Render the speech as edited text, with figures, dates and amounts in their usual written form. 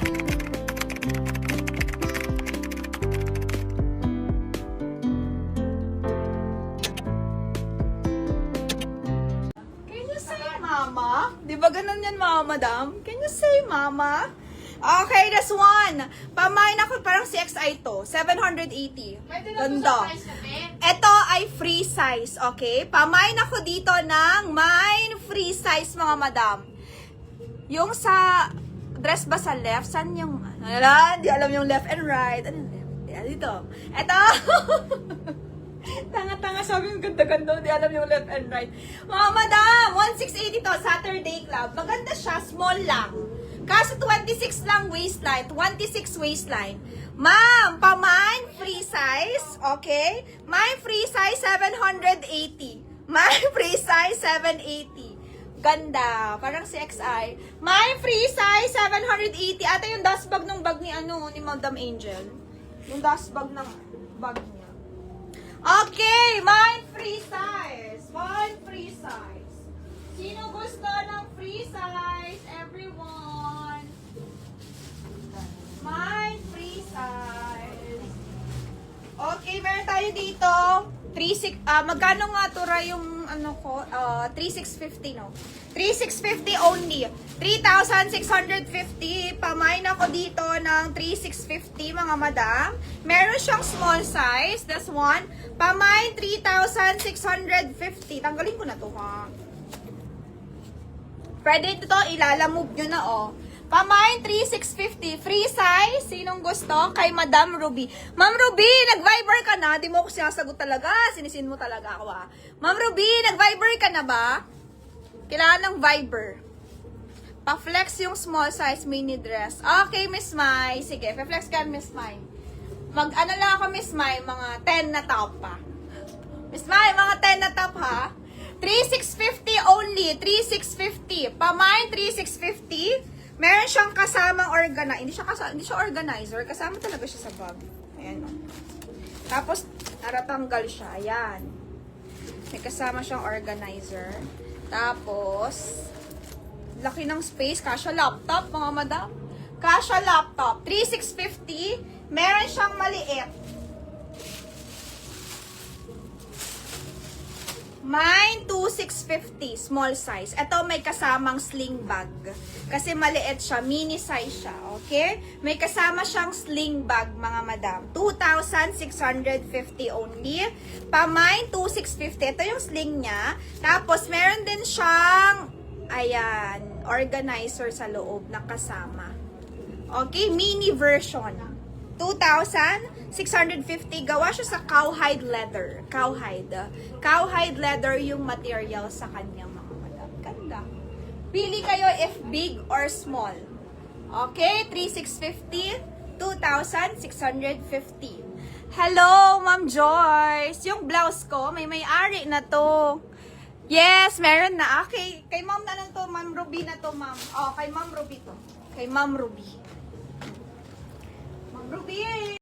Can you say mama? Di ba ganun yan mga madam? Can you say mama? Okay, this one. Pamain ako, parang CXI to. 780. Ganda. Ito ay free size, okay? Pamain ako dito ng mine free size, mga madam. Yung sa dress ba sa left? Saan yung, hindi alam yung left and right. Ano left? Yan, dito. Ito. Tanga-tanga, sabi yung ganda-ganda, di alam yung left and right. Mga madam, 1680 to, Saturday Club. Maganda siya, small lang. Kaso 26 lang waistline, 26 waistline. Ma'am, pa-mine free size, okay? Mine free size 780. Mine free size 780. Ganda, parang CXI. Mine free size 780. Ata yung dust bag ng bag ni Madam Angel. Yung dust bag ng bag niya. Okay, mine free size. Mine free size. Sino gusto ng free size? Everyone. Mine free size. Okay, meron tayo dito. Magkano nga tura yung ano ko? 3,650 no? 3,650 only. 3,650. Pamain ako dito ng 3,650 mga madam. Meron siyang small size. This one. Pamain 3,650. Tanggalin ko na to ha. Pwede ito, ilalamove nyo na, oh. Pamain, 3,650. Free size. Sinong gusto? Kay Madam Ruby. Ma'am Ruby, nag-Viber ka na? Di mo ako sinasagot talaga. Sinisin mo talaga ako, ah. Ma'am Ruby, nag-Viber ka na ba? Kailangan ng Viber. Pa-flex yung small size mini dress. Okay, Miss Mai. Sige, pa-flex ka, Miss Mai. Mag-ano lang ako, Miss Mai, mga 10 na top pa. Miss Mai, mga 10 na top, ha? 3,650 only. 3,650. Pamain, 3,650. Meron siyang kasamang hindi siya organizer. Kasama talaga siya sa bag. Ayan. Tapos, naratanggal siya. Ayan. May kasama siyang organizer. Tapos, laki ng space. Kasha laptop, mga madam. Kasha laptop. 3,650. Meron siyang maliit. Mine, 2,650, small size. Ito may kasamang sling bag. Kasi maliit siya, mini size siya, okay? May kasama siyang sling bag, mga madam. 2,650 only. Pa-mine, 2,650. Ito yung sling niya. Tapos, meron din siyang, ayan, organizer sa loob na kasama. Okay, mini version. 2,650. Gawa siya sa cowhide leather. Cowhide leather yung material sa kanya, mga madam. Ganda. Pili kayo if big or small. Okay, 3,650, 2,650. Hello, Ma'am Joyce. Yung blouse ko, may-ari na to. Yes, meron na. Okay, kay Ma'am na lang to. Ma'am Ruby na to, Ma'am. Oh, kay Ma'am Ruby to. Kay Ma'am Ruby. Ruby!